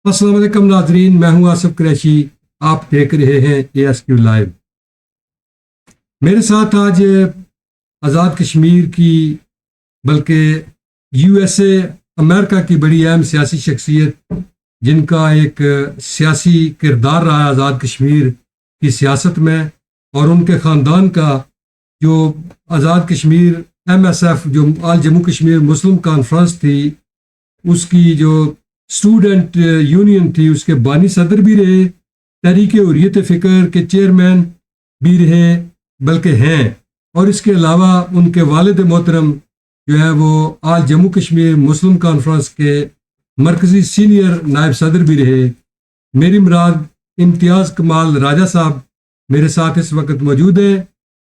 السلام علیکم ناظرین، میں ہوں آصف قریشی، آپ دیکھ رہے ہیں ASQ لائیو۔ میرے ساتھ آج آزاد کشمیر کی بلکہ USA امریکہ کی بڑی اہم سیاسی شخصیت، جن کا ایک سیاسی کردار رہا ہے آزاد کشمیر کی سیاست میں، اور ان کے خاندان کا جو آزاد کشمیر MSF جو آل جموں کشمیر مسلم کانفرنس تھی، اس کی جو اسٹوڈنٹ یونین تھی، اس کے بانی صدر بھی رہے، تحریک حریت فکر کے چیئرمین بھی رہے بلکہ ہیں، اور اس کے علاوہ ان کے والد محترم جو ہے وہ آل جموں کشمیر مسلم کانفرنس کے مرکزی سینئر نائب صدر بھی رہے۔ میری مراد امتیاز کمال راجہ صاحب میرے ساتھ اس وقت موجود ہیں۔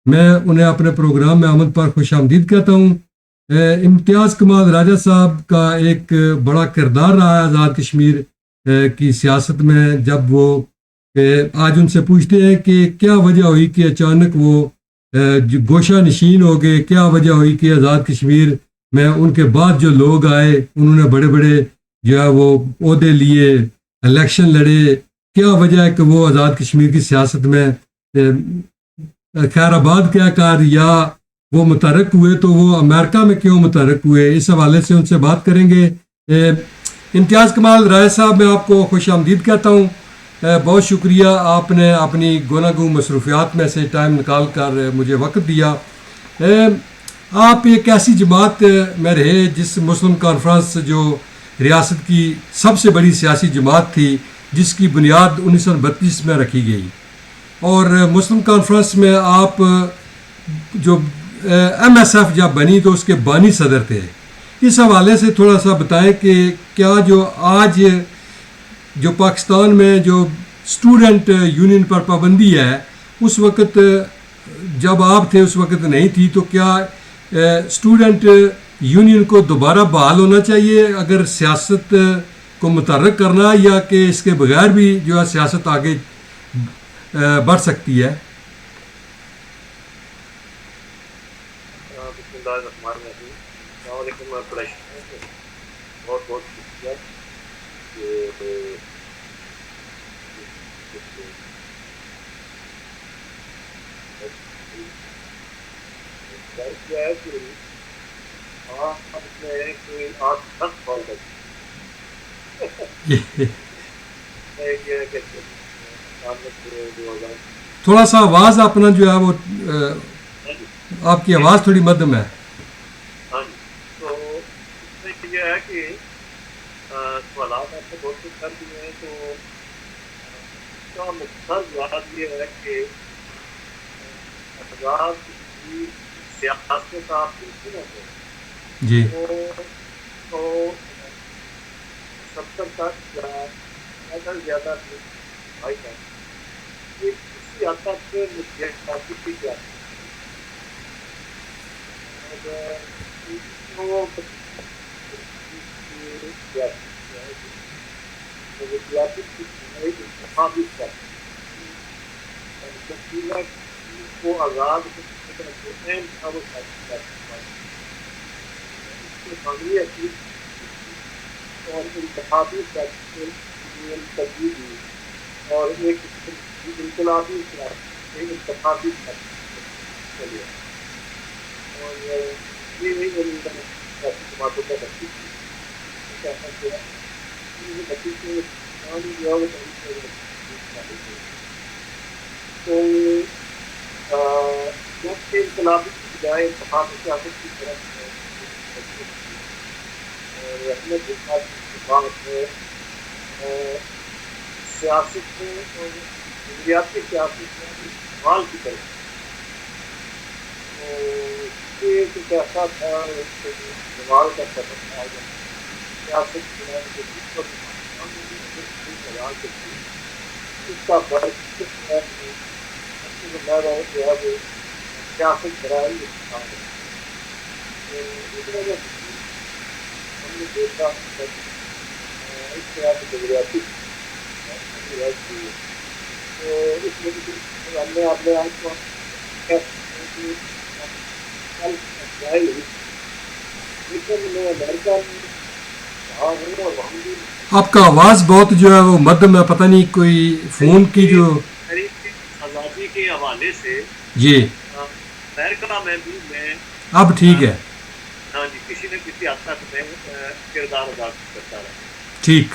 میں انہیں اپنے پروگرام میں آمد پر خوش آمدید کہتا ہوں۔ امتیاز کمال راجہ صاحب کا ایک بڑا کردار رہا ہے آزاد کشمیر کی سیاست میں۔ جب وہ آج ان سے پوچھتے ہیں کہ کیا وجہ ہوئی کہ اچانک وہ گوشہ نشین ہو گئے، کیا وجہ ہوئی کہ آزاد کشمیر میں ان کے بعد جو لوگ آئے انہوں نے بڑے بڑے جو ہے وہ عہدے لیے، الیکشن لڑے، کیا وجہ ہے کہ وہ آزاد کشمیر کی سیاست میں خیر آباد کیا کر یا وہ متحرک ہوئے، تو وہ امریکہ میں کیوں متحرک ہوئے، اس حوالے سے ان سے بات کریں گے۔ امتیاز کمال رائے صاحب، میں آپ کو خوش آمدید کہتا ہوں۔ بہت شکریہ، آپ نے اپنی گوناگوں مصروفیات میں سے ٹائم نکال کر مجھے وقت دیا۔ آپ ایک ایسی جماعت میں رہے جس مسلم کانفرنس جو ریاست کی سب سے بڑی سیاسی جماعت تھی، جس کی بنیاد 1932 میں رکھی گئی، اور مسلم کانفرنس میں آپ جو MSF جب بنی تو اس کے بانی صدر تھے۔ اس حوالے سے تھوڑا سا بتائیں کہ کیا جو آج جو پاکستان میں جو اسٹوڈنٹ یونین پر پابندی ہے، اس وقت جب آپ تھے اس وقت نہیں تھی، تو کیا اسٹوڈنٹ یونین کو دوبارہ بحال ہونا چاہیے اگر سیاست کو متحرک کرنا، یا کہ اس کے بغیر بھی جو ہے سیاست آگے بڑھ سکتی ہے؟ بسم اللہ الرحمن الرحیم۔ السلام علیکم بہت بہت شکریہ کیا ہے کہ آپ 10 سال تھوڑا سا آواز اپنا جو ہے وہ آپ کی آواز تھوڑی مدھم ہے۔ ہاں جی، تو اس میں یہ ہے کہ سوالات آپ نے بہت کچھ کر دیے ہیں، تو اس کا مقصد بات یہ ہے کہ آزاد کی سیاست آپ دیکھتے ہیں جی، تو 70 تک یا زیادہ بھائی کا کسی حد تک سیاسی کی کیا کو آزاد اور انتخابی تبدیلی اور ایک انقلابی انتخابی چلیے، اور یہ جماعتوں کا تو انقلابی کی بجائے انتخابی سیاست کی طرف اور اپنے بات ہے سیاست میں اور نظریاتی سیاست میں استعمال کی طرف ایک ایسا تھا استعمال کا سفر تھا سیاست اس کا فرق جو ہے وہ سیاست برائے اس وجہ سے ہم نے دیکھا اس طرح کی نظریاتی تو اس وجہ سے ہم نے اپنے آپ کو لیکن میں امریکہ میں رہا ہوں اور وہاں بھی آپ کا آواز بہت جو ہے وہ مدھم ہے، پتہ نہیں کوئی فون کی جو تحریک آزادی کے حوالے سے جی امریکہ میں بھی میں اب ٹھیک ہے، ہاں جی کسی نہ کسی حد تک میں کردار ادا کرتا رہا، ٹھیک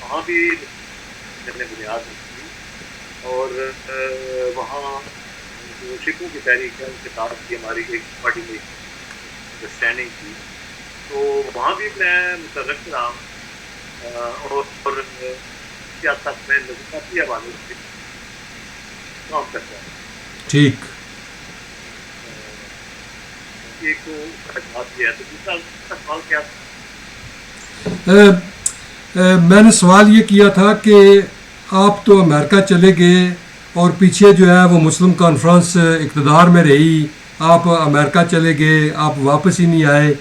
وہاں بھی میں نے بنیاد رکھی اور وہاں جو سکھوں کی تحریک ہے ان کے ساتھ بھی ہماری ایک پارٹی میں انڈرسٹینڈنگ تھی، تو وہاں بھی میں مترک رہا اور کسی حد تک میں نظافتی حوالے سے کام کرتا ہوں۔ ٹھیک ایک تو بات یہ ہے، تو دوسرا سوال کیا تھا؟ میں نے سوال یہ کیا تھا کہ آپ تو امریکہ چلے گئے اور پیچھے جو ہے وہ مسلم کانفرنس اقتدار میں رہی، آپ امریکہ چلے گئے، آپ واپس ہی نہیں آئے،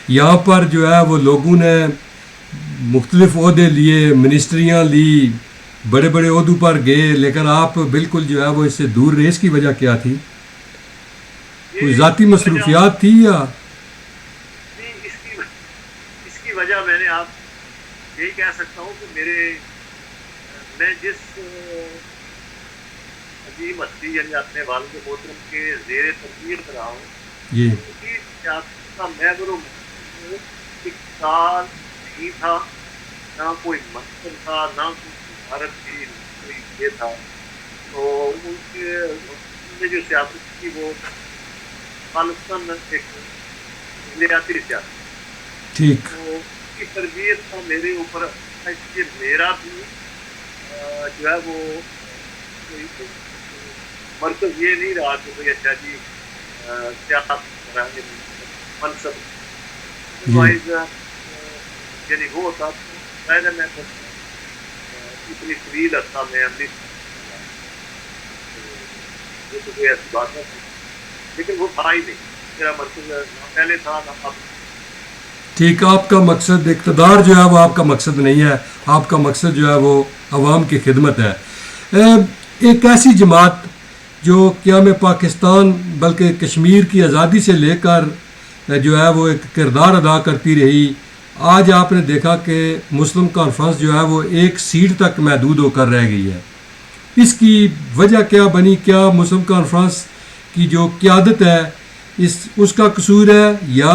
یہاں پر جو ہے وہ لوگوں نے مختلف عہدے لیے، منسٹریاں لی، بڑے بڑے عہدوں پر گئے، لیکن آپ بالکل جو ہے وہ اس سے دور رہے، اس کی وجہ کیا تھی؟ کوئی یہ ذاتی وجہ مصروفیات تھی یا نہیں، اس کی وجہ میں نے آپ یہی کہہ سکتا ہوں کہ میں جس عظیم ہستی یعنی اپنے والد محترم کے زیر تربیت رہا ہوں، جی ان کی سیاست کا محور و مقصود اقتدار نہیں تھا، نہ کوئی منصب تھا، نہ کوئی وزارت تھی، نہ کوئی یہ تھا، تو ان نے جو سیاست کی وہ خالصاً ایک ملیاتی سیاست، ٹھیک تو اس کی تربیت کا میرے اوپر ہے کہ میرا بھی جو ہے وہ کوئی مرکز یہ نہیں رہا کہ بھائی اچھا جی سیاست کریں منصب جی وائز یعنی وہ ہوتا تو شاید میں اتنی طویل عرصہ میں اپنی یہ تو کوئی ایسی بات نہیں تھی، لیکن وہ تھا ہی نہیں میرا مرکز، نہ پہلے تھا نہ اب۔ ٹھیک، آپ کا مقصد اقتدار جو ہے وہ آپ کا مقصد نہیں ہے، آپ کا مقصد جو ہے وہ عوام کی خدمت ہے۔ ایک ایسی جماعت جو قیام پاکستان بلکہ کشمیر کی آزادی سے لے کر جو ہے وہ ایک کردار ادا کرتی رہی، آج آپ نے دیکھا کہ مسلم کانفرنس جو ہے وہ ایک سیٹ تک محدود ہو کر رہ گئی ہے، اس کی وجہ کیا بنی؟ کیا مسلم کانفرنس کی جو قیادت ہے اس کا قصور ہے، یا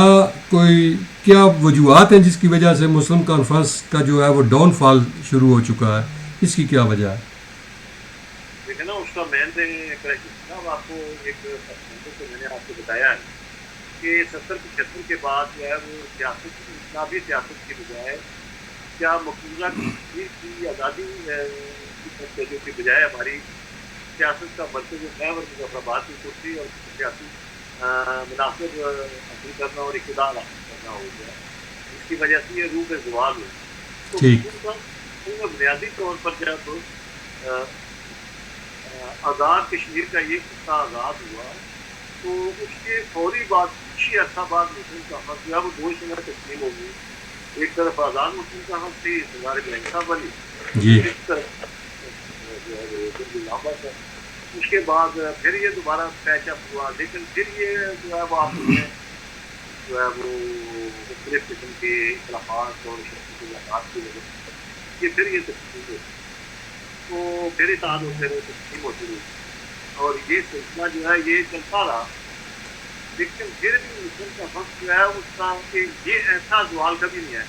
کوئی کیا وجوہات ہیں جس کی وجہ سے مسلم کانفرنس کا جو ہے وہ ڈاؤن فال شروع ہو چکا ہے؟ اس کی کیا وجہ ہے؟ لیکن نا اس کا مین صاحب آپ کو ایک تو میں نے آپ کو بتایا ہے کہ 70-75 کے بعد جو ہے وہ سیاست انقلابی سیاست کی بجائے کیا مقبوضہ کشمیر کی آزادی کی بجائے ہماری سیاست کا مرکز محور مظفرآباد کی کرسی اور سیاسی مناسب حاصل کرنا اور اقتدار حاصل کرنا ہو گیا، اس کی وجہ سے یہ روح کے زوال ہوئی، تو ٹھیک بنیادی طور پر جب آزاد کشمیر کا یہ خطہ آزاد ہوا تو اس کے فوری بعد کچھ ہی عرصہ بعد مسلم کانفرنس جو ہے وہ دو شعبہ تقسیم ہو گئی، ایک طرف آزاد مسلم کانفرنس تھی سردار ابراہیم صاحب والی، جی ایک طرف جو ہے وہ لمبا تھا، اس کے بعد پھر یہ دوبارہ پیچ اپ ہوا، لیکن پھر یہ جو ہے وہ آپس میں جو ہے وہ مختلف قسم کے اختلافات اور شخصیات کی وجہ سے یہ پھر یہ تقسیم ہوئی، تو پھر اتحاد ہوتے رہے، تقسیم ہوتی رہی، اور یہ سلسلہ جو ہے یہ چلتا رہا، لیکن پھر بھی مسلم کا وقت جو ہے اس کا کہ یہ ایسا زوال کبھی نہیں ہے۔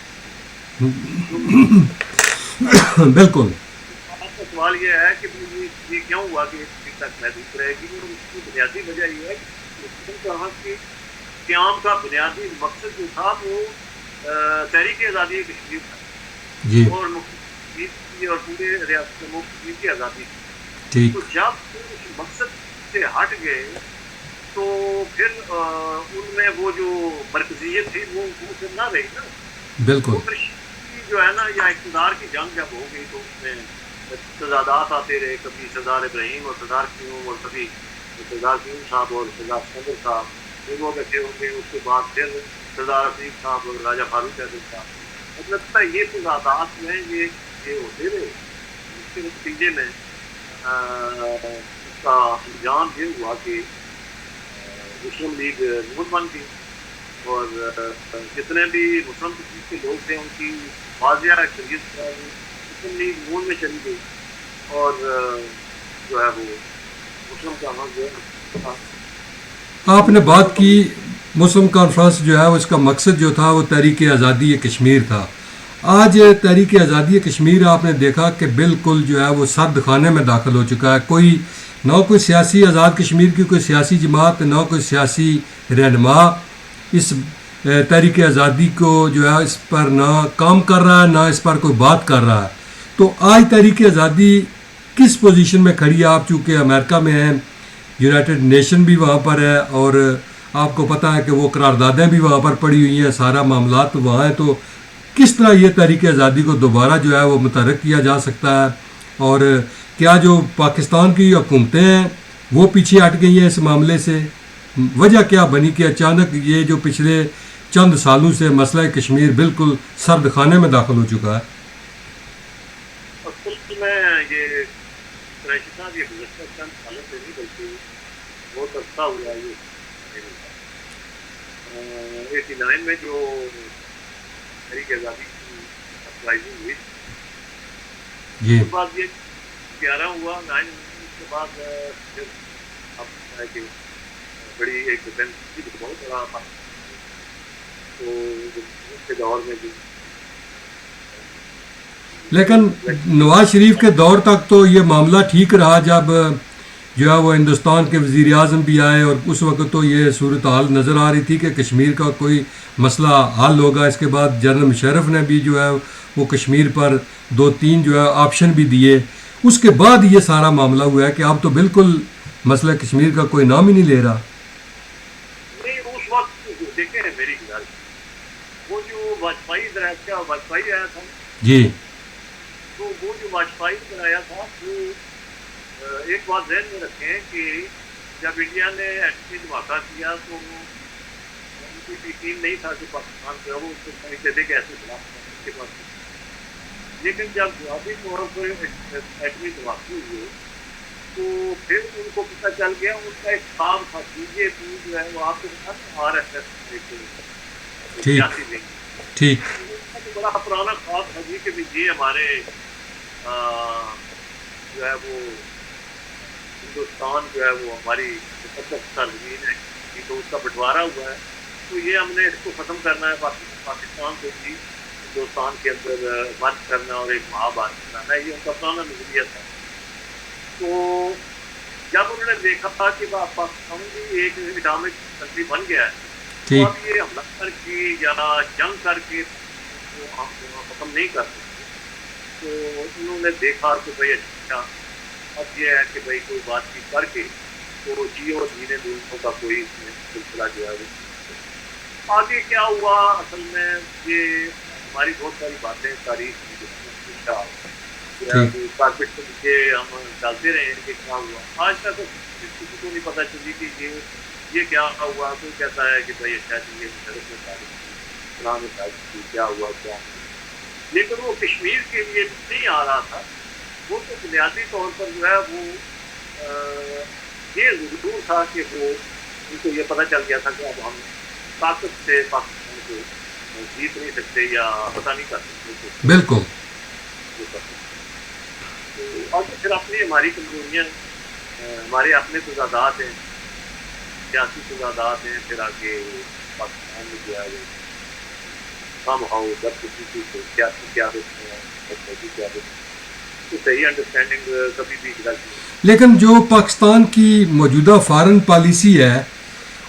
بالکل آپ کا سوال یہ ہے کہ یہ کیوں ہوا کہ ایک سیٹ تک محدود رہے گی، اور اس کی بنیادی وجہ یہ ہے کہ مسلم کا وقت کے قیام کا بنیادی مقصد جو تھا وہ تحریک آزادی کشمیر تھا، جی اور کشمیر کی اور پورے ریاست جموں کشمیر کی آزادی تھی، ٹھیک تو جب اس مقصد سے ہٹ گئے تو پھر ان میں وہ جو مرکزیت تھی وہ پھر نہ رہی نا، بالکل وہ پھر جو ہے نا یا اقتدار کی جنگ جب ہو گئی تو اس میں تضادات آتے رہے، کبھی سردار ابراہیم اور سردار قیوم، اور کبھی سردار قیوم صاحب اور سردار سکندر صاحب دونوں بیٹھے ہوں گے، اس کے بعد پھر سردار عفیف صاحب اور راجہ فاروق احمد صاحب، مطلب یہ تضادات میں یہ ہوتے رہے، اس کے نتیجے میں اس کا انجام یہ ہوا کہ مسلم لیگ نون بن گئی، اور جتنے بھی مسلم کشمیر کے لوگ تھے ان کی واضح شریعت کا مسلم لیگ مون میں چلی گئی اور جو ہے وہ مسلم کانفرنس جو ہے آپ نے بات کی مسلم کانفرنس جو ہے اس کا مقصد جو تھا وہ تحریک آزادی کشمیر تھا. آج تحریک آزادی کشمیر آپ نے دیکھا کہ بالکل جو ہے وہ سرد خانے میں داخل ہو چکا ہے. کوئی سیاسی آزاد کشمیر کی کوئی سیاسی جماعت، نہ کوئی سیاسی رہنما اس تحریک آزادی کو جو ہے اس پر نہ کام کر رہا ہے، نہ اس پر کوئی بات کر رہا ہے. تو آج تحریک آزادی کس پوزیشن میں کھڑی ہے؟ آپ چونکہ امریکہ میں ہیں، یونائٹڈ نیشن بھی وہاں پر ہے، اور آپ کو پتہ ہے کہ وہ قراردادیں بھی وہاں پر پڑی ہوئی ہیں، سارا معاملات وہاں ہیں. تو کس طرح یہ تحریک آزادی کو دوبارہ جو ہے وہ متحرک کیا جا سکتا ہے؟ اور کیا جو پاکستان کی حکومتیں ہیں وہ پیچھے ہٹ گئی ہیں اس معاملے سے؟ وجہ کیا بنی کہ اچانک یہ جو پچھلے چند سالوں سے مسئلہ کشمیر بالکل سرد خانے میں داخل ہو چکا ہے؟ اصل میں یہ قریشی صاحب یہ گزشتہ چند سالوں سے نہیں بلکہ بہت عرصہ ہوا یہ 89 میں جو تحریک آزادی کی اپرائزنگ ہوئی، اس جی کے بعد یہ 11 ہوا 9 اس کے بعد پھر اب ہے کہ بڑی ایک ڈیفینس بہت بڑا تھا. تو اس کے دور میں جو لیکن نواز شریف کے دور تک تو یہ معاملہ ٹھیک رہا، جب جو ہے وہ ہندوستان کے وزیر اعظم بھی آئے، اور اس وقت تو یہ صورتحال نظر آ رہی تھی کہ کشمیر کا کوئی مسئلہ حل ہوگا. اس کے بعد جنرل مشرف نے بھی جو ہے وہ کشمیر پر 2-3 جو ہے آپشن بھی دیے. اس کے بعد یہ سارا معاملہ ہوا ہے کہ اب تو بالکل مسئلہ کشمیر کا کوئی نام ہی نہیں لے رہا. نہیں، اس وقت دیکھیں میری گزارش، وہ جو واجپئی آیا تھا، جی تو وہ جو واجپئی آیا تھا وہ ایک بات ذہن میں رکھیں کہ جب انڈیا نے ایٹمی دھماکہ کیا تو ان کو یقین نہیں تھا کہ پاکستان جو ہے وہ اس کو سمجھتے تھے کہ ایسے خلاف کے پاس. لیکن جب جوابی طور پر ایٹمی دھماکے ہوئے تو پھر ان کو پتہ چل گیا ان کا ایک کام تھا جو ہے وہ آپ کے ساتھ RSS ایک سیاسی لنک ٹھیک بڑا پرانا خواب تھا جی کہ یہ ہمارے جو ہے وہ ہندوستان جو ہے وہ ہماری مقدس سرزمین ہے، تو اس کا بٹوارا ہوا ہے، تو یہ ہم نے اس کو ختم کرنا ہے، پاکستان کو بھی ہندوستان کے اندر مرج کرنا اور ایک مہابھارت بنانا ہے. یہ ان کا پرانا نظریہ تھا. تو جب انہوں نے دیکھا تھا کہ پاکستان بھی ایک اٹامک کنٹری بن گیا ہے، تو اب یہ حملہ کر کے یا جنگ کر کے ہم ختم نہیں کر سکتے. تو انہوں نے دیکھا کہ بھائی اچھا اب یہ ہے کہ بھائی کوئی بات چیت کر کے تو جیو اور جینے دونوں کا کوئی سلسلہ جو ہے وہ آگے کیا ہوا. اصل میں یہ ہماری بہت ساری باتیں تاریخ کارپیٹ کے نیچے ہم ڈالتے رہے ہیں کہ کیا ہوا. آج تک کسی کو نہیں پتہ چلی کہ یہ کیا ہوا. کوئی کہتا ہے کہ بھائی اچھا یہ مشرف میں تاریخ فلاں میں تاریخ کیا ہوا کیا ہوا. لیکن وہ کشمیر کے لیے نہیں آ رہا تھا. وہ تو بنیادی طور پر جو ہے وہ یہ ضرور تھا کہ وہ ان کو یہ پتہ چل گیا تھا کہ اب ہم طاقت سے پاکستان کو جیت نہیں سکتے یا پتہ نہیں کر سکتے. بالکل. اور پھر اپنی ہماری کمزوریاں، ہمارے اپنے تضادات ہیں، سیاسی تضادات ہیں. پھر آگے پاکستان میں جو ہے وہ کم ہو جب کسی چیز کو سیاسی قیادت میں قیادت تو صحیح انڈرسٹینڈنگ کبھی بھی غلط نہیں. لیکن جو پاکستان کی موجودہ فارن پالیسی ہے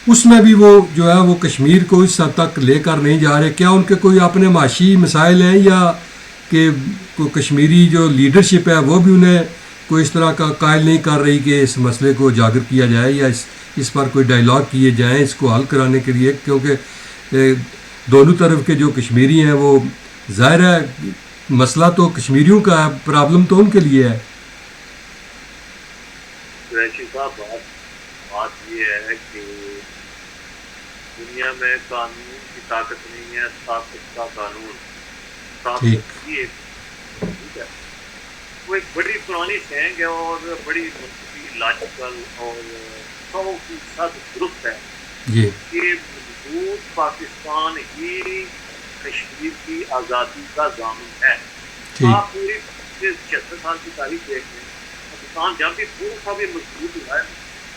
اس میں بھی وہ جو ہے وہ کشمیر کو اس حد تک لے کر نہیں جا رہے. کیا ان کے کوئی اپنے معاشی مسائل ہیں، یا کہ کوئی کشمیری جو لیڈرشپ ہے وہ بھی انہیں کوئی اس طرح کا قائل نہیں کر رہی کہ اس مسئلے کو اجاگر کیا جائے یا اس پر کوئی ڈائیلاگ کیے جائیں اس کو حل کرانے کے لیے؟ کیونکہ دونوں طرف کے جو کشمیری ہیں وہ ظاہر ہے مسئلہ تو کشمیریوں کا ہے، پرابلم تو ان کے لیے ہے. قریشی صاحب بات یہ ہے کہ دنیا میں قانون کی طاقت نہیں ہے، طاقت کا قانون. ٹھیک ہے، وہ ایک بڑی پرانی سینگ ہے اور بڑی منطقی لاجیکل اور 100% درست ہے جی کہ مضبوط پاکستان ہی کشمیر کی آزادی کا ضامن ہے. ٹھیک. آپ پوری 76 سال کی تاریخ دیکھ لیں, پاکستان جب بھی تھوڑا بھی مضبوط ہوا ہے,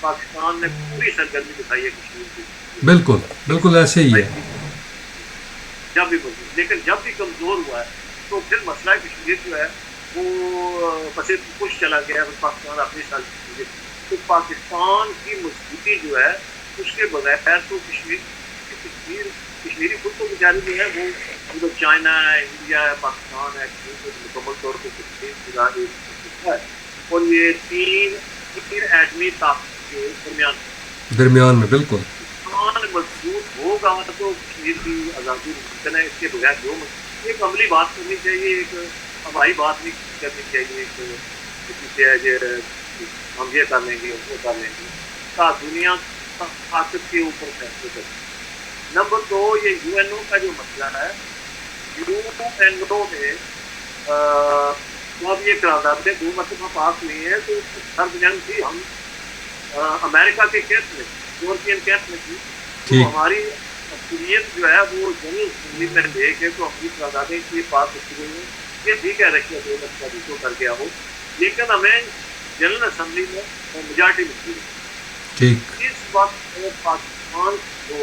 پاکستان نے پوری سرگرمی دکھائی ہے کشمیر کی. بالکل بالکل ایسے ہی ہے. جب بھی مضبوط, لیکن جب بھی کمزور ہوا ہے تو پھر مسئلہ کشمیر جو ہے وہ بس کچھ چلا گیا ہے, پاکستان اپنی سال. تو پاکستان کی مضبوطی جو ہے اس کے بغیر تو کشمیری خود تو بیچاری جو ہے وہ چائنا ہے, انڈیا ہے, پاکستان ہے, مکمل طور پہ کشمیر ہے. اور یہ تین ایٹمی طاقت کے درمیان میں بالکل مضبوط ہوگا تو کشمیر کی آزادی ممکن ہے. اس کے بغیر جو ایک عملی بات کرنی چاہیے, ایک ہماری بات نہیں کرنی چاہیے, ایک ہم یہ کر لیں گے وہ کر لیں گے. دنیا طاقت کے اوپر فیصلے کریں. نمبر 2, یہ یو این او کا جو مسئلہ ہے, یو این او میں اب یہ قراردادیں 2 مرتبہ پاس ہوئی ہیں, تو ہر دنیا میں تھی. ہم امریکہ کے کیس میں, یورپین کیس میں تھی, تو ہماری اکثریت جو ہے وہ جنرل اسمبلی میں لے کے تو اپنی قراردادیں کی پاس ہوتی گئی ہیں. یہ ٹھیک ہے رشیا 2 مرتبہ بھی کر گیا ہو, لیکن ہمیں جنرل اسمبلی میں میجارٹی ملتی ہے. اس وقت پاکستان کو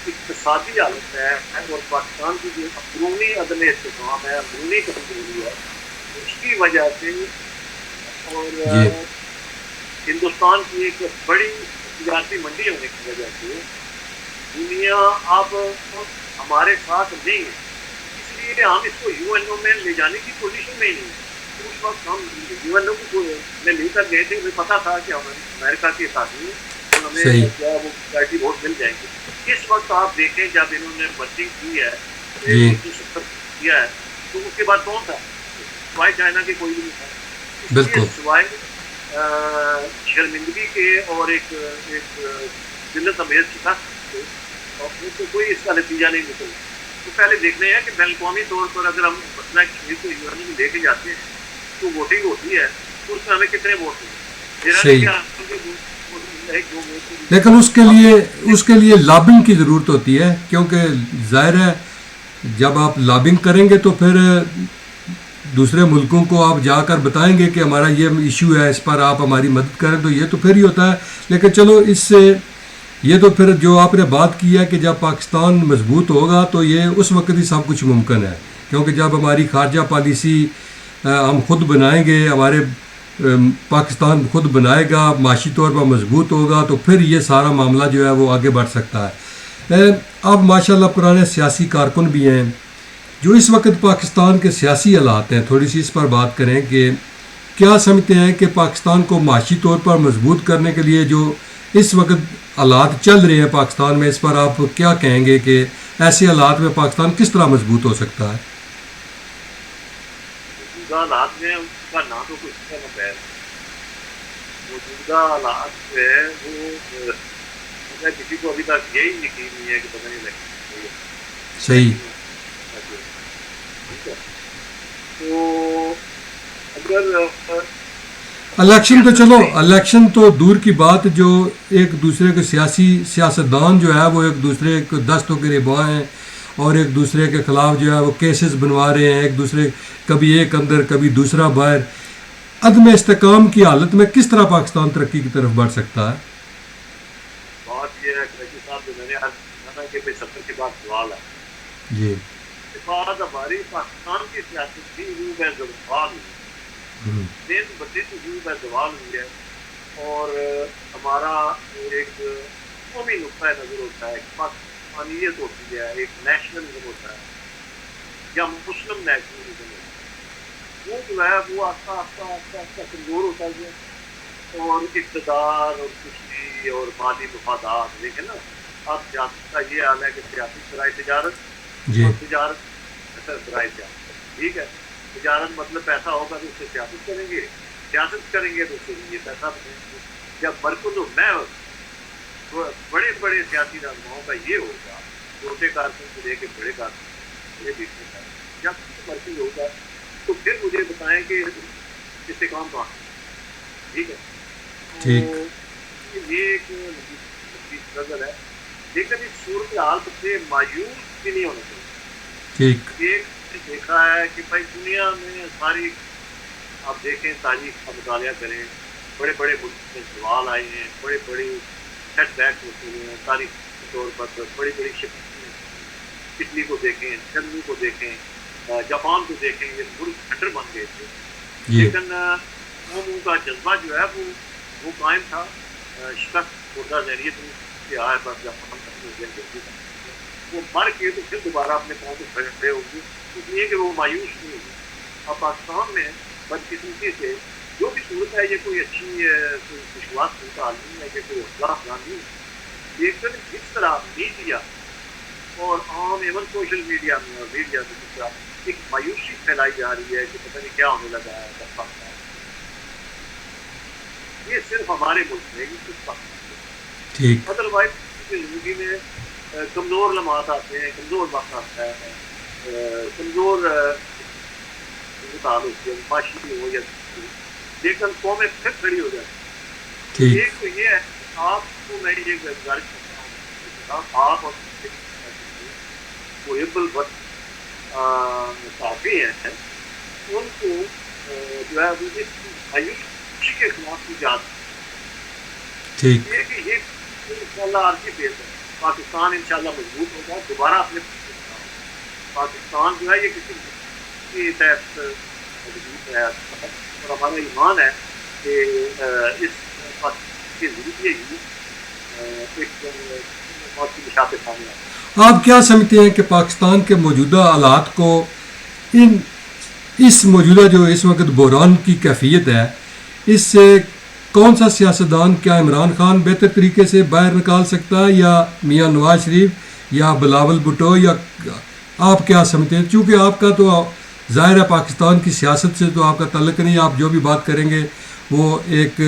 اقتصادی حالت ہے اور پاکستان کی جو اندرونی عدم استحکام ہے, اندرونی کمزوری ہے, اس کی وجہ سے اور ہندوستان کی ایک بڑی تجارتی منڈی ہونے کی وجہ سے دنیا اب ہمارے ساتھ نہیں ہے. اس لیے ہم اس کو یو این او میں لے جانے کی پوزیشن میں ہی نہیں. اس وقت ہم یو این او میں لے کر گئے تھے, ہمیں پتا تھا کہ ہم امریکہ کے ساتھی ہیں اور ہمیں جو ہے وہ پارٹی ووٹ مل جائیں گے. اس وقت آپ دیکھیں جب انہوں نے مرچنگ کی ہے, 170 کیا ہے, تو اس کے بعد کون تھا؟ سوائے چائنا کے کوئی بھی نہیں تھا. بالکل سوائے شرمندگی کے اور ایک ذلت امیز شکست تو کوئی اس کا نتیجہ نہیں نکلا. تو پہلے دیکھنا ہے کہ بین الاقوامی طور پر اگر ہم مسئلہ کشمیر کو یو این او میں لے کے جاتے ہیں تو ووٹنگ ہوتی ہے, تو اس میں ہمیں کتنے ووٹ ملے. لیکن اس کے لیے لابنگ کی ضرورت ہوتی ہے, کیونکہ ظاہر ہے جب آپ لابنگ کریں گے تو پھر دوسرے ملکوں کو آپ جا کر بتائیں گے کہ ہمارا یہ ایشو ہے, اس پر آپ ہماری مدد کریں, تو یہ تو پھر ہی ہوتا ہے. لیکن چلو اس سے یہ تو پھر جو آپ نے بات کی ہے کہ جب پاکستان مضبوط ہوگا تو یہ اس وقت ہی سب کچھ ممکن ہے, کیونکہ جب ہماری خارجہ پالیسی ہم خود بنائیں گے, ہمارے پاکستان خود بنائے گا, معاشی طور پر مضبوط ہوگا, تو پھر یہ سارا معاملہ جو ہے وہ آگے بڑھ سکتا ہے. اب ماشاءاللہ پرانے سیاسی کارکن بھی ہیں جو اس وقت پاکستان کے سیاسی حالات ہیں, تھوڑی سی اس پر بات کریں کہ کیا سمجھتے ہیں کہ پاکستان کو معاشی طور پر مضبوط کرنے کے لیے جو اس وقت حالات چل رہے ہیں پاکستان میں, اس پر آپ کیا کہیں گے کہ ایسے حالات میں پاکستان کس طرح مضبوط ہو سکتا ہے؟ حالات میں اس کا نہ تو کچھ کا نہ پیر, موجودہ حالات جو ہے وہ کسی کو ابھی تک یہی یقین نہیں ہے کہ پتہ نہیں لگے صحیح. تو اگر الیکشن تو چلو الیکشن تو دور کی بات, جو ایک دوسرے کے سیاستدان جو ہے وہ ایک دوسرے کو دستوں کے ربا ہیں اور ایک دوسرے کے خلاف جو ہے وہ کیسز بنوا رہے ہیں, ایک دوسرے کبھی ایک اندر کبھی دوسرا باہر. عدم استحکام کی حالت میں کس طرح پاکستان ترقی کی طرف بڑھ سکتا ہے؟ بات یہ ہے کہ صاحب جو میں نے کہا کہ 70 کے بعد سوال ہے جی, بعد ہماری پاکستان کی سیاست بھی روح ہے زوال ہوئی, دن بدن روح ہے زوال ہوئی ہے, اور ہمارا ایک قومی نقطۂ نظر ہوتا ہے, پاکستانیت ہوتی ہے, ایک نیشنلزم ہوتا ہے یا مسلم نیشنلزم ہوتا ہے, وہ جو ہے وہ آہستہ آہستہ کمزور ہوتا ہے, اور اقتدار اور خوشی اور مالی مفادات. دیکھیں نا اب سیاست کا یہ حال ہے کہ سیاسی ذرائع تجارت تجارت ذرائع تجارت, ٹھیک ہے, تجارت مطلب پیسہ ہوگا تو اس سے سیاست کریں گے, سیاست کریں گے تو اس کے لیے پیسہ بنیں گے. جب مرکز و میں بڑے بڑے سیاسی رہنماؤں کا یہ ہوگا, چھوٹے کارکن سے لے کے بڑے کارکن یہ دیکھنے کا, جب مرکز ہوگا تو پھر مجھے بتائیں کہ استحکام کہاں, ٹھیک ہے. تو یہ ایک نظر ہے, لیکن اس صورت حال سے مایوس بھی نہیں ہونا چاہیے. ٹھیک ایک دیکھا ہے کہ بھائی دنیا میں ساری آپ دیکھیں تاریخ کا مطالعہ کریں، بڑے بڑے ملک میں سوال آئے ہیں، بڑے بڑے سیٹ بیک ہوتے ہیں تاریخ کے طور پر، بڑی بڑی شکستیں ہوتی ہیں۔ اٹلی کو دیکھیں، جرمنی کو دیکھیں، جاپان کو دیکھیں، یہ ملک کھنڈر بن گئے تھے، جی لیکن قوموں کا جذبہ جو ہے وہ قائم تھا۔ شکست خوردہ ذہنیت میں کہ آئے بس جاپان ختم ہو گیا، جلدی ختم ہو گیا، وہ مر کے تو پھر دوبارہ اپنے پاؤں پہ کھڑے ہوں گے، اس لیے کہ وہ مایوس نہیں ہوگی۔ اب پاکستان میں بدقسمتی سے جو بھی صورت ہے، یہ کوئی اچھی کوئی خوشگوار صورت حال نہیں ہے، یہ کوئی حوصلہ افزا نہیں ہے، لیکن جس طرح میڈیا اور عام ایون سوشل میڈیا میں اور میڈیا میں جس طرح ایک مایوسی پھیلائی جا رہی ہے کہ پتہ نہیں کیا ہونے لگا ہے پاکستان، یہ صرف ہمارے ملک میں، یہ صرف پاکستان میں، ٹھیک ادروائز کی زندگی میں کمزور لمحات آتے ہیں، کمزور وقت آتا ہے، کمزور ہوتی ہے، معاشی ہو یا لیکن قومیں پھر کھڑی ہو جاتی ہیں۔ تو ٹھیک ایک تو یہ ہے کہ آپ کو میں یہ گزارش کرتا ہوں، آپ اور محب الوطن صحافی ہیں، ان کو جو ہے وہ اس مایوسی کے خلاف کی جاتی ٹھیک ہے کہ یہ انشاءاللہ عارضی بیس ہے، پاکستان انشاءاللہ مضبوط ہوگا، دوبارہ اپنے پاکستان جو ہے یہ کسی کے تحت مضبوط ہے، اور ہمارا ایمان ہے کہ اس پاکستان کے ذریعے ہی ایک موت کی نشاط سامنے آتا ہے۔ آپ کیا سمجھتے ہیں کہ پاکستان کے موجودہ حالات کو ان اس موجودہ جو اس وقت بحران کی کیفیت ہے، اس سے کون سا سیاستدان، کیا عمران خان بہتر طریقے سے باہر نکال سکتا ہے، یا میاں نواز شریف، یا بلاول بھٹو، یا آپ کیا سمجھتے ہیں؟ چونکہ آپ کا تو ظاہر ہے پاکستان کی سیاست سے تو آپ کا تعلق نہیں، آپ جو بھی بات کریں گے وہ ایک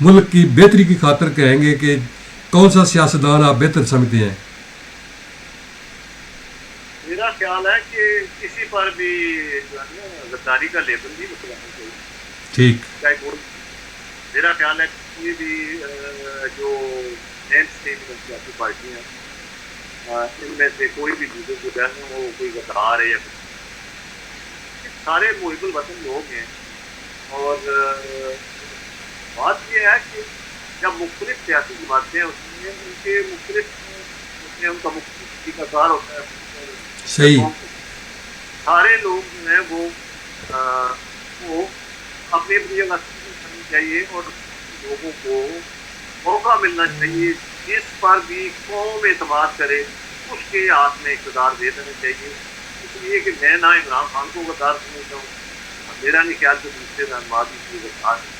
ملک کی بہتری کی خاطر کہیں گے کہ کون سا سیاستدان آپ بہتر سمجھتے ہیں؟ میرا خیال ہے کہ کسی پر بھی جو ہے نا غداری کا لیبل نہیں لگانا چاہیے، ٹھیک چاہے کوئی، میرا خیال ہے کہ کوئی بھی جو مین اسٹریم سیاسی پارٹیاں ہیں، ان میں سے کوئی بھی لیڈر جو ہے نا وہ کوئی غدار ہے یا کچھ، سارے محب الوطن لوگ ہیں، اور بات یہ ہے کہ جب مختلف سیاسی جماعتیں ہوتی ہیں ان کے مختلف اس میں ان کا مختلف طریقہ کار ہوتا ہے، صحیح سارے لوگ جو ہیں وہ اپنی اپنی جگہ کرنی چاہیے، اور لوگوں کو موقع ملنا چاہیے جس پر بھی قوم اعتماد کرے اس کے ہاتھ میں اقتدار دے دینا چاہیے، اس لیے کہ میں نہ عمران خان کو غدار سمجھتا ہوں، میرا نہیں خیال کہ دوسرے رہنما بھی کوئی غدار ہے،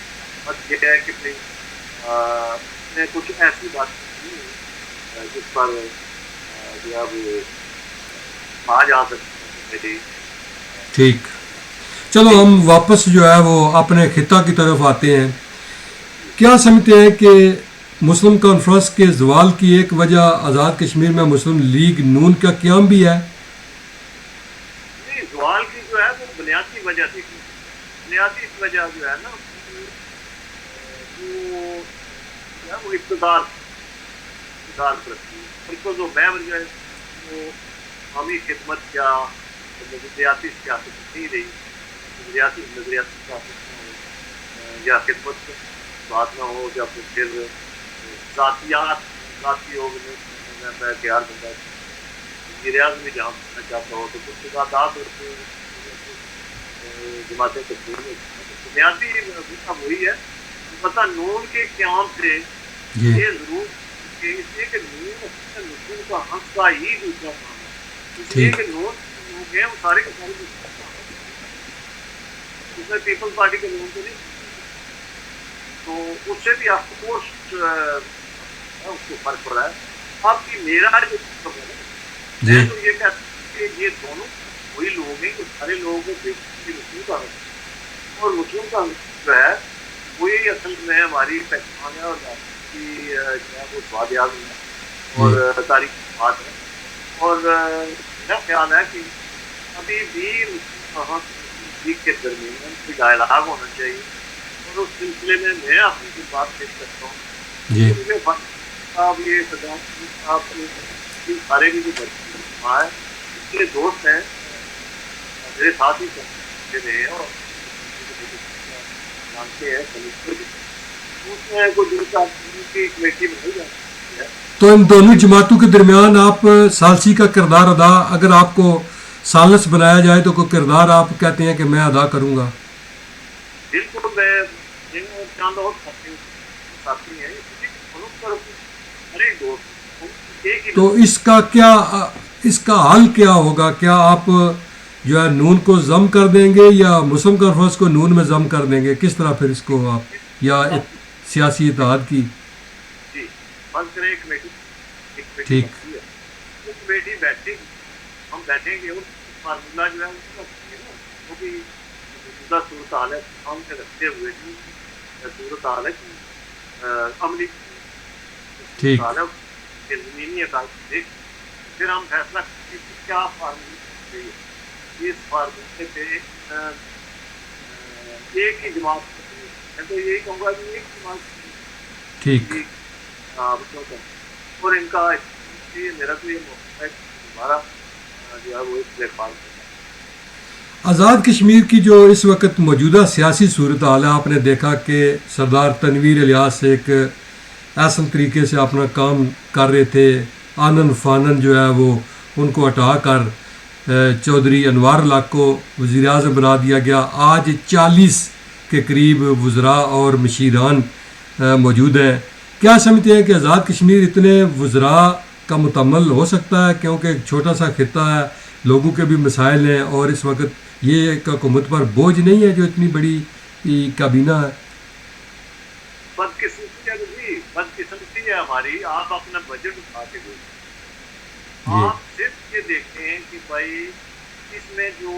بس یہ ہے کہ میں کچھ ایسی بات نہیں ہے جس پر جو ہے وہ آ جا سکتے ہیں۔ ٹھیک چلو ہم واپس جو ہے وہ اپنے خطہ کی طرف آتے ہیں۔ کیا سمجھتے ہیں کہ مسلم کانفرنس کے زوال کی ایک وجہ آزاد کشمیر میں مسلم لیگ نون کا قیام بھی ہے؟ نہیں، زوال کی جو ہے وہ بنیادی وجہ تھی، بنیادی وجہ جو ہے نا وہ اقتدار پرستی، بالکل جو میں وجہ وہ عوامی خدمت یا نظریاتی سیاست نہیں رہی، نظریاتی سیاست نہ ہو یا خدمت بات نہ ہو، یا پھر ذاتی ہو، میں تیار بندہ وزیر اعظم میں جہاں پہنچنا چاہتا ہوں تو کچھ تعداد جماعتیں تبدیل ہوتی ہیں، بنیادی مسئلہ وہی ہے۔ پتہ نون کے قیام سے جی یہ ضرور کہ اس لیے کہ نون مسلم کا حق کا ہی دوسرا کام ہے، اس لیے ٹھیک کہ نون لوگ ہیں وہ سارے کے سارے اس میں پیپلز پارٹی کے لوگوں کو نہیں، تو اس سے بھی آپ کو اس کو فرق پڑ رہا ہے۔ اب کی میرا جو ہے جی میں تو یہ کہتا ہوں کہ یہ دونوں وہی لوگ ہیں، سارے لوگ مسلم کا اور مسلم کا جو ہے وہی اصل میں ہماری پہچان ہے، اور کی جو ہے وہ سواد یاد ہے اور تاریخ بات ہے، اور میرا خیال ہے کہ ابھی بھی لیگ کے درمیان کوئی ڈائلاگ ہونا چاہیے، اور اس سلسلے میں میں اپنی کی بات پیش کرتا ہوں جی کیونکہ صاحب یہ صدام صاحب سارے بھی جو بچے ہے اس کے دوست ہیں، میرے ساتھ ہی رہے ہیں اور جانتے ہیں اس میں کوئی دور کی کمیٹی بنائی جاتی ہے. تو ان دونوں جماعتوں کے درمیان آپ ثالثی کا کردار ادا، اگر آپ کو ثالث بنایا جائے تو کوئی کردار آپ کہتے ہیں کہ میں ادا کروں گا؟ بالکل میں چاند اور ساتھی ہیں ہر ایک دوست ایک ہی. تو اس کا حل کیا ہوگا؟ کیا آپ جو ہے نون کو ضم کر دیں گے یا مسلم کانفرنس کو نون میں ضم کر دیں گے؟ کس طرح پھر اس کو آپ، یا سیاسی اتحاد کی؟ جی بند کریں ایک کمیٹی ٹھیک. بنتی ہے، وہ کمیٹی بیٹھے گی، ہم بیٹھیں گے، اس فارمولہ جو ہے وہ بھی موجودہ صورت حال ہے ہم سے رکھتے ہوئے صورت حال ہے عملی ٹھیک. صورت حال ہے زمینی عقائد دیکھ پھر ہم فیصلہ کریں کہ کیا فارمولہ چاہیے. اس فارمولے پہ ایک ہی جماعت، میں تو یہی کہوں گا کہ ایک جماعت ٹھیک. اور ان کا میرا تو یہ موقع ہے ہمارا جو ہے وہ ایک پلیٹ فارم ہے. آزاد کشمیر کی جو اس وقت موجودہ سیاسی صورتحال ہے، آپ نے دیکھا کہ سردار تنویر الیاس سے ایک احسن طریقے سے اپنا کام کر رہے تھے، آنن فانن جو ہے وہ ان کو ہٹا کر چودھری انوار الحق کو وزیر اعظم بنا دیا گیا. آج 40 کے قریب وزراء اور مشیران موجود ہیں. کیا سمجھتے ہیں کہ آزاد کشمیر اتنے وزراء کا مکمل ہو سکتا ہے؟ کیونکہ ایک چھوٹا سا خطہ ہے، لوگوں کے بھی مسائل ہیں، اور اس وقت یہ ایک حکومت پر بوجھ نہیں ہے جو اتنی بڑی کابینہ ہے. بدقسمتی ہے جی، بدقسمتی ہے ہماری. آپ اپنا بجٹ اٹھا کے دیکھیں، جی آپ صرف یہ دیکھتے ہیں کہ بھائی اس میں جو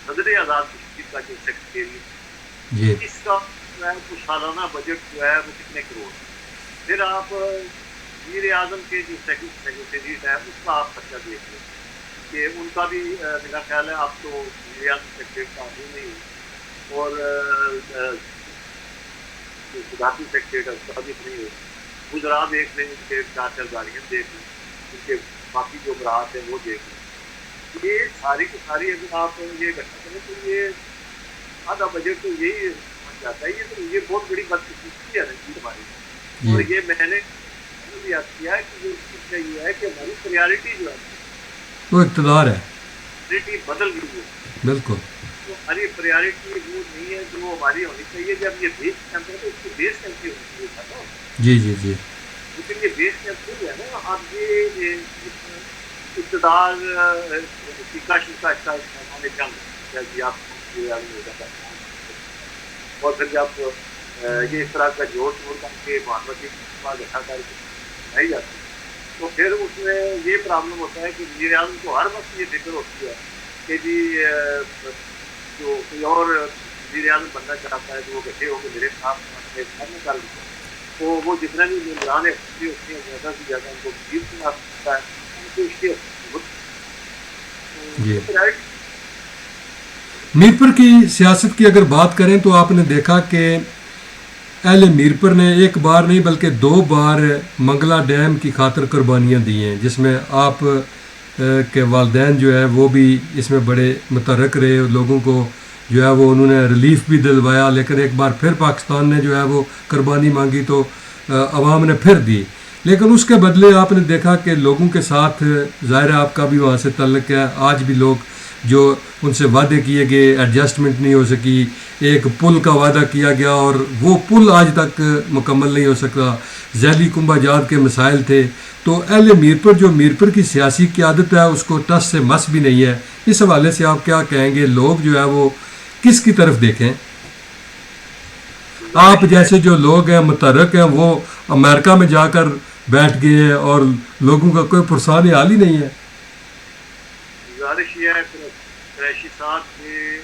صدر آزاد کشمیر کا جو سیکرٹری جی اس کا کچھ سالانہ بجٹ جو ہے وہ کتنے کروڑ. پھر آپ وزیر اعظم کے جو سیکرٹریٹ ہے اس کا آپ خرچہ دیکھ لیں کہ ان کا بھی میرا خیال ہے اب تو وزیر اعظم سیکرٹریٹ کا بھی نہیں، اور صدارتی سیکرٹریٹ ہے اس کا بھی نہیں ہو. وزراء دیکھ لیں، ان کے 4 گاڑیاں دیکھ لیں، ان کے باقی جو براعت ہیں وہ دیکھ لیں. یہ ساری کی ساری اگر آپ یہ اکٹھا کریں تو یہ آدھا بجٹ تو یہی بن جاتا ہے. یہ بہت بڑی بدقسمتی ہے ہماری. اور یہ میں نے بھی یاد کیا ہے کہ یہ ہے کہ ہماری پریارٹی جو ہے وہ اقتدار ہے. پریارٹی بدل گئی ہے. بالکل. تو ہماری پریارٹی وہ نہیں ہے جو ہماری ہونی چاہیے. جب یہ بیس کیمپ ہے تو اس کی بیس کیمپ کی ہونی چاہیے نا. جی جی جی. لیکن یہ بیس کیمپ نہیں ہے نا. اب یہ اقتدار اور پھر جب یہ اس طرح کا جوڑ توڑ کر کے محمدی اکٹھا کر کے بنائی جاتی ہے تو پھر اس میں یہ پرابلم ہوتا ہے کہ وزیر اعظم کو ہر وقت یہ فکر ہوتی ہے کہ جی جو کوئی اور وزیر اعظم بننا چاہتا ہے تو وہ کٹھے ہو کے میرے ساتھ کر لیتے ہیں. تو وہ جتنے بھی ممبران ہوتی ہیں زیادہ سے زیادہ ان کو وزیر بنا سکتا ہے. جی. میرپور کی سیاست کی اگر بات کریں تو آپ نے دیکھا کہ اہل میرپور نے ایک بار نہیں بلکہ 2 بار منگلا ڈیم کی خاطر قربانیاں دی ہیں، جس میں آپ کے والدین جو ہے وہ بھی اس میں بڑے متحرک رہے. لوگوں کو جو ہے وہ انہوں نے ریلیف بھی دلوایا، لیکن ایک بار پھر پاکستان نے جو ہے وہ قربانی مانگی تو عوام نے پھر دی. لیکن اس کے بدلے آپ نے دیکھا کہ لوگوں کے ساتھ ظاہر آپ کا بھی وہاں سے تعلق ہے، آج بھی لوگ جو ان سے وعدے کیے گئے ایڈجسٹمنٹ نہیں ہو سکی. ایک پل کا وعدہ کیا گیا اور وہ پل آج تک مکمل نہیں ہو سکا. ذیلی کنبہ جات کے مسائل تھے. تو اہل میرپور جو میرپور کی سیاسی قیادت ہے اس کو ٹس سے مس بھی نہیں ہے. اس حوالے سے آپ کیا کہیں گے؟ لوگ جو ہے وہ کس کی طرف دیکھیں؟ آپ جیسے جو لوگ ہیں متحرک ہیں وہ امریکہ میں جا کر بیٹھ گئے ہیں اور لوگوں کا کوئی پرسان حال ہی نہیں ہے. گزارش یہ ہے قریشی صاحب کے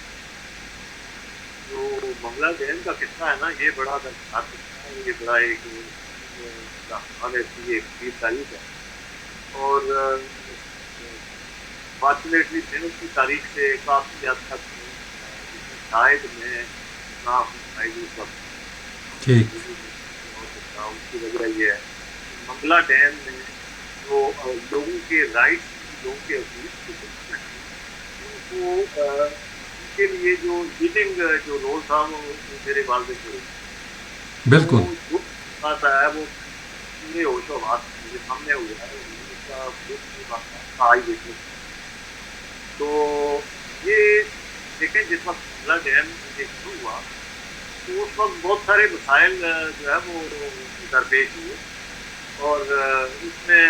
جو منگلا ڈیم کا قصہ ہے نا یہ بڑا دردناک قصہ ہے. یہ بڑا ایک تاریخ ہے اور فارچونیٹلی دن کی تاریخ سے کافی حد تک شاید میں نہ ٹھیک. اس کی وجہ یہ ہے منگلا ڈیم میں جو لوگوں کے رائٹس لوگوں کے حقوق تو ان کے لیے جو لیڈنگ جو رول تھا وہ میرے والد کو، بالکل تو جو بات ہے وہ پورے ہوش و حواس میرے سامنے ہوا ہے، اس کا بات آئی دیکھنے۔ تو یہ دیکھیں جس وقت حملہ ڈیم یہ شروع ہوا تو اس وقت بہت سارے مسائل جو ہے وہ درپیش ہوئے، اور اس میں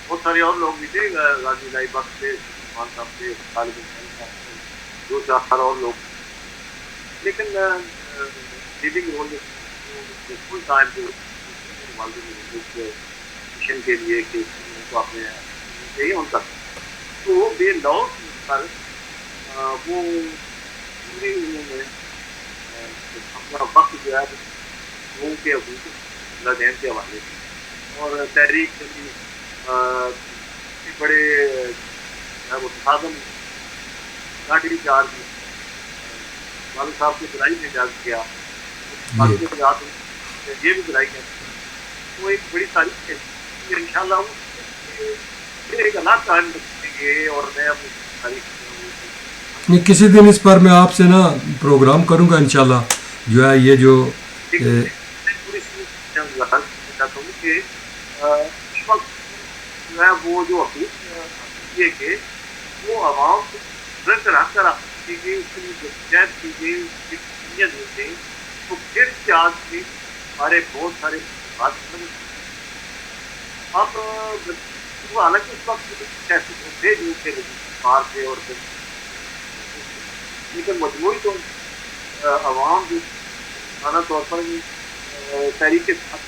بہت سارے اور لوگ بھی تھے، غازی لائی بخش تھے، عثمان صاحب تھے، طالب حسین صاحب تھے، دو چار اور لوگ، لیکن لیڈنگ رول فل ٹائم جو مشن کے لیے کہ ان کو اپنے چاہیے ان کا، تو وہ بے لوگ پر وہ پوری انہوں نے اپنا وقت جو ہے وہ کے حقوق لدین کے حوالے سے، اور تحریک کے لیے بڑے وہ تصادم لاٹھی چارج والد صاحب کی برائی میں اجازت کیا، باقی کے ساتھ یہ بھی برائی ہے، وہ ایک بڑی تاریخ ہے ان شاء اللہ ایک الگ کہانی رکھیں گے، اور میں اپنی تاریخ نہیں، کسی دن اس پر میں آپ سے نا پروگرام کروں گا انشاءاللہ، جو ہے یہ جو تھوڑی سی چاہتا ہوں کہ اس وقت جو ہے وہ جو حقوق یہ کہ وہ عوام کو برقرار کر کی گئی، اس کے لیے جدوجہد کی گئی، اس کی اہمیت دی گئی، تو پھر سے آج بھی ہمارے بہت سارے بات اب حالانکہ اس وقت کیسے تھے جو تھے باہر تھے، اور لیکن مجموعی تو عوام جو مانا طور پر تحریک کے ساتھ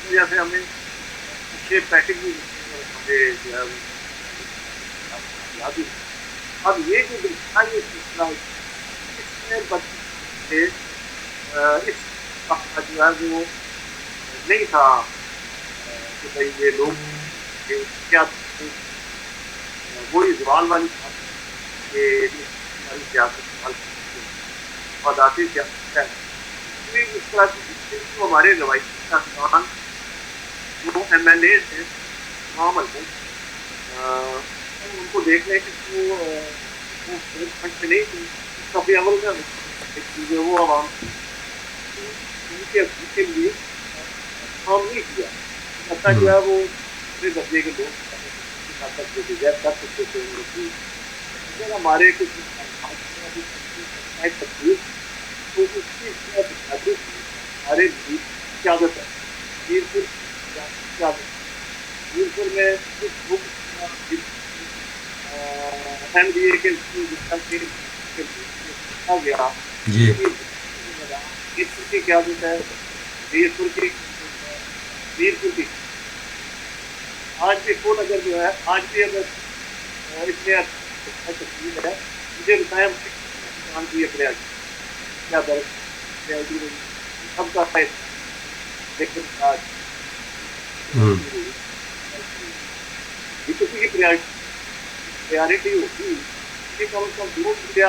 وجہ سے ہمیں اچھے پیکج بھی ہمیں جو ہے یاد، اب یہ جو دیکھا یہ سلسلہ اس میں بچے اس وقت جو ہے وہ نہیں تھا کہ بھائی یہ لوگ کیا وہی زوال والی بات کہ ہماری سیاست عداتی سیاست ہے، اس طرح کی جو ہمارے روایتی افغان جو ایم ایل اے ہیں تمام حلقوں ان کو دیکھ لیں کہ وہ نہیں تھی کافی عمل میں وہ عوام ان کے حقوق کے لیے کام نہیں کیا، حتیٰ جو ہے وہ پورے درجے کے لوگ کر سکتے تھے، ہمارے کچھ تو اس کی ہمارے قیادت ہے میرپور میں کچھ ایم ڈی اے کے گیا میرپور کی قیادت ہے، میرپور کی آج بھی کون اگر جو ہے آج بھی اگر اس میں تقسیم ہے مجھے بتایا کی اپنے کیا درد سب کا ہے، لیکن آج کسی کی پریارٹی ہوتی ہے کم از کم دور کی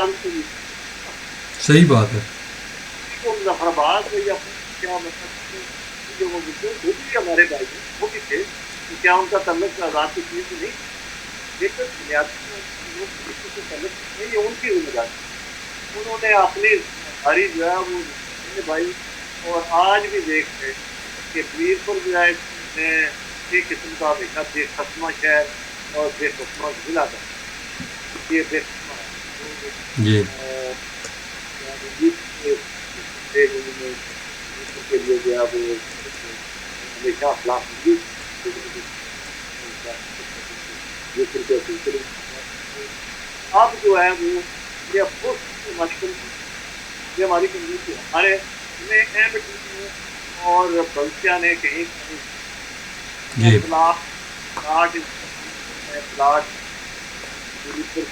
صحیح بات ہے، مظفر آباد میں یا کیا مطلب جو وہ بھی ہمارے بھائی وہ بھی تھے، کیا ان کا تعلق آزاد کی چیز نہیں، لیکن بنیادی سے تعلق نہیں، ان کی ذمہ داری انہوں نے اپنی ساری جو ہے وہ بھائی، اور آج بھی دیکھ رہے کہ میرپور جو ہے میں ایک قسم کا دیکھا بے خسمہ شہر اور بے خسمہ ضلع تھا، یہ بے خسمہ جی کے لیے جو ہے وہ ہمیشہ اخلاق اب جو ہے وہ یہ بہت مشکل یہ ہماری کمیونٹی ہمارے میں اہم اور بلکہ نے کہیں پلاٹ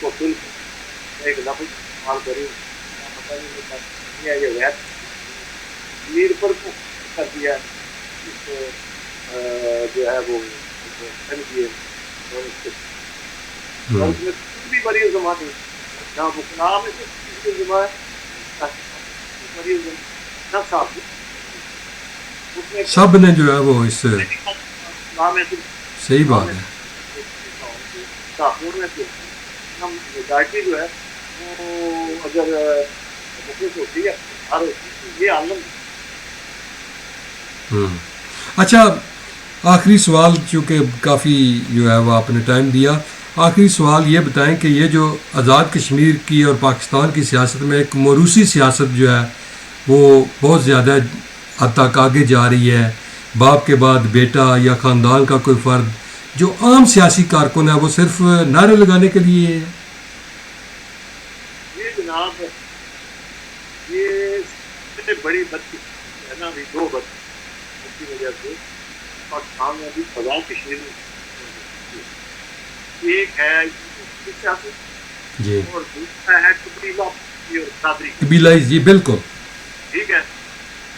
کو بل ایک لفظ استعمال کری یہ غیر میرپور کو کر دیا اس جو ہے وہ اور اس میں بھی بڑی زبان ہے جہاں مقام ہے زبان سب نے جو ہے وہ اس صحیح بات ہے، میجارٹی جو ہے وہ اگر مخلص ہوتی ہے ہر ہوتی تو یہ عالم اچھا، آخری سوال، چونکہ کافی جو ہے وہ آپ نے ٹائم دیا، آخری سوال یہ بتائیں کہ یہ جو آزاد کشمیر کی اور پاکستان کی سیاست میں ایک موروثی سیاست جو ہے وہ بہت زیادہ حد تک آگے جا رہی ہے، باپ کے بعد بیٹا یا خاندان کا کوئی فرد جو عام سیاسی کارکن ہے وہ صرف نعرے لگانے کے لیے ہے؟ یہ جناب یہ سب سے بڑی بدقسمتی ہے نا، ابھی دو بد کی وجہ سے پاکستان میں ابھی آزاد کشمیر میں ایک ہے سیاست جی، اور دوسرا ہے قبیلہ اور برادری، قبیلائی، جی بالکل. ٹھیک ہے.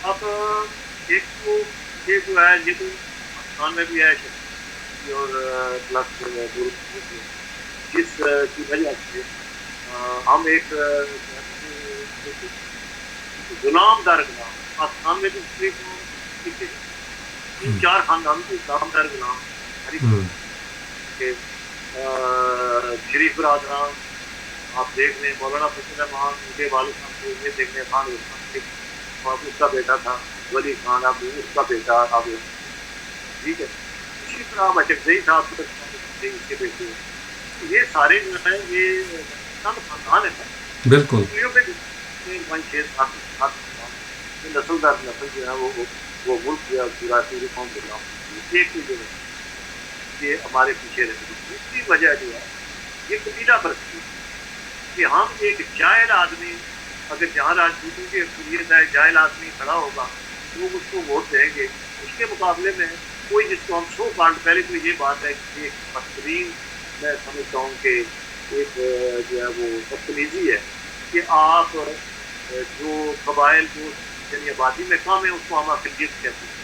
اب ایک تو یہ جو ہے یہ تو پاکستان میں بھی ہے اور پلس جس کی وجہ سے ہم ایک غلام دار غلام پاکستان میں بھی تین چار خاندان کے غلام دار غلام کے شریف برادران آپ دیکھ لیں، مولانا فضل الرحمان ان کے والد صاحب کو یہ دیکھ لیں، خان اور اس کا بیٹا تھا ولی خان، اب اس کا بیٹا اب، ٹھیک ہے. اسی طرح مچکزئی صاحب اس کے بیٹے، یہ سارے جو ہیں یہ خاندان ہے بالکل پانچ چھ سات نسل در نسل جو ہے وہ ملک جو ہے پوری قوم کے نام ایک ہی جگہ یہ ہمارے پیچھے رہے. دوسری وجہ جو ہے یہ قبیلہ پرستی کہ ہم ایک جاہل آدمی اگر جہاں راجپوتوں کی اکثریت ہے جاہل آدمی کھڑا ہوگا لوگ اس کو ووٹ دیں گے، اس کے مقابلے میں کوئی جس کو ہم سو کانٹ، پہلے تو یہ بات ہے کہ ایک بدترین میں سمجھتا ہوں کہ ایک جو ہے وہ بدتمیزی ہے کہ آپ جو قبائل جو یعنی آبادی میں کم ہے اس کو ہم اقلیت کہتے ہیں.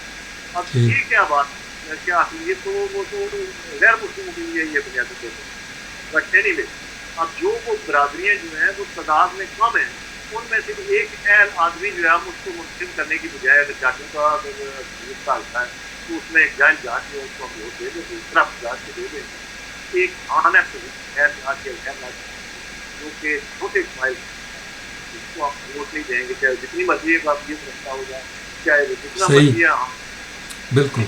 اب یہ کیا بات ہے کیا اقلیت تو وہ تو غیر مسلموں کے لیے یہ بنیادی طور پر، بٹ اینی وے اب جو وہ برادریاں جو ہیں وہ تعداد میں کم ہیں ان میں سے ایک اہل آدمی جو ہے ہم اس کو منتخب کرنے کی بجائے اگر جاٹوں کا حصہ ہوتا ہے تو اس میں ایک جائل جاٹ جو ہے اس کو ہم ووٹ دے دیں، دوسرا جاٹ کو دے دیں. ایک آنا خیر جاٹ کے جو کہ چھوٹے قبائل اس کو آپ ووٹ نہیں دیں گے، چاہے جتنی مرضی کا آپ یہ رکھتا ہو جائے، چاہے وہ جتنا مرضی ہے ہم بالکل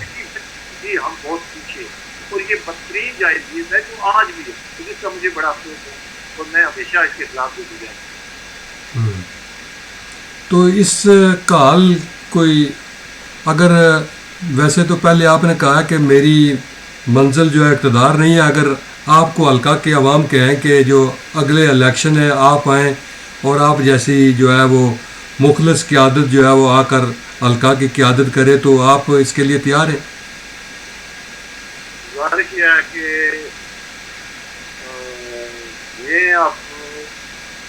جی ہم بہت پیچھے. اور یہ بدترین جائزیت ہے جو آج بھی ہے، جس کا مجھے بڑا افسوس ہے اور میں ہمیشہ اس کے خلاف بھی گزرا. تو اس کا حل کوئی، اگر ویسے تو پہلے آپ نے کہا کہ میری منزل جو ہے اقتدار نہیں ہے، اگر آپ کو حلقہ کے عوام کہیں کہ جو اگلے الیکشن ہے آپ آئیں اور آپ جیسی جو ہے وہ مخلص قیادت جو ہے وہ آ کر حلقہ کی قیادت کرے تو آپ اس کے لیے تیار ہیں؟ ظاہر کیا ہے کہ یہ آپ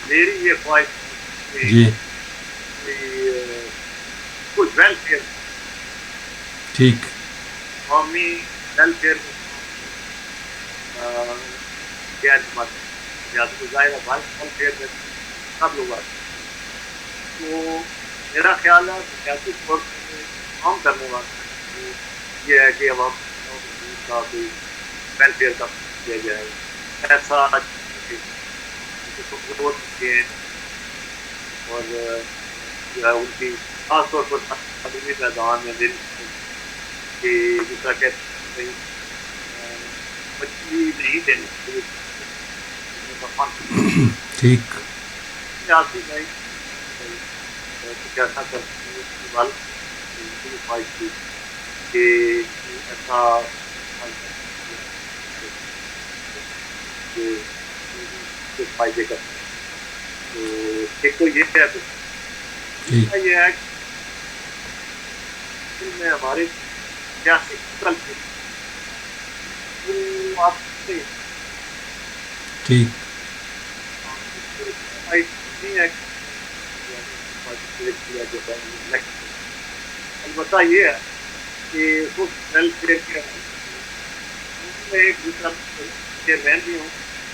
میری یہ خواہش جی کچھ ویلفیئر ٹھیک قومی ویلفیئر کیا ظاہر ہے ویلفیئر میں سب لوگ آتے ہیں. تو میرا خیال ہے سیاسی طور پر کام کرنے والا یہ ہے کہ اب ہم کا کوئی ویلفیئر کا کیا جائے ایسا کے اور جو ہے ان کی خاص طور پر تعلیمی میدان میں دل کہ جس طرح کہتے ہیں مچھلی نہیں دینی ٹھیک سیاسی نہیں کیسا کرتے خواہش تھی کہ ایسا فائدے کا. تو ایک تو یہ ہے دوسرا یہ ہے کہ میں ہمارے سیاسی آپ سے ٹھیک البتہ یہ ہے کہ ویلفیئر کے میں ایک دوسرا چیئرمین بھی ہوں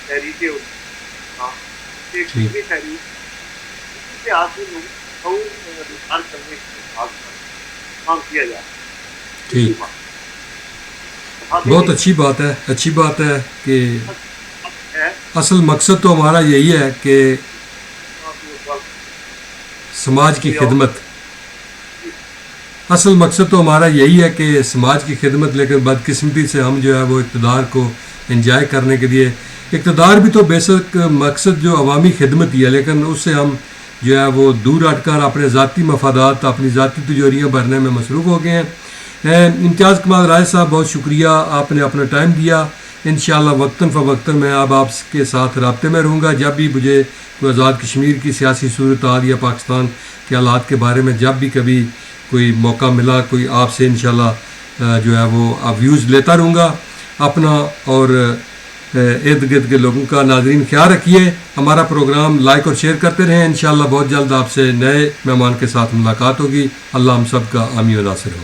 تحریکیں ایک دوسری تحریک کے ہاتھ میں وچار کرنے کے کام کیا جائے. ٹھیک بہت اچھی بات ہے، اچھی بات ہے کہ اصل مقصد تو ہمارا یہی ہے کہ سماج کی خدمت. اصل مقصد تو ہمارا یہی ہے کہ سماج کی خدمت، لیکن بدقسمتی سے ہم جو ہے وہ اقتدار کو انجوائے کرنے کے لیے، اقتدار بھی تو بیسک مقصد جو عوامی خدمت ہی ہے، لیکن اس سے ہم جو ہے وہ دور ہٹ کر اپنے ذاتی مفادات، اپنی ذاتی تجوریاں بھرنے میں مصروف ہو گئے ہیں. امتیاز کمال رائے صاحب، بہت شکریہ، آپ نے اپنا ٹائم دیا. انشاءاللہ وقتاً فوقتاً میں اب آپ کے ساتھ رابطے میں رہوں گا. جب بھی مجھے کوئی آزاد کشمیر کی سیاسی صورتحال یا پاکستان کے حالات کے بارے میں جب بھی کبھی کوئی موقع ملا، کوئی آپ سے انشاءاللہ جو ہے وہ ویوز لیتا رہوں گا. اپنا اور ارد گرد کے لوگوں کا ناظرین خیال رکھیے. ہمارا پروگرام لائک اور شیئر کرتے رہیں. انشاءاللہ بہت جلد آپ سے نئے مہمان کے ساتھ ملاقات ہوگی. اللہ ہم سب کا حامی و ناصر ہو.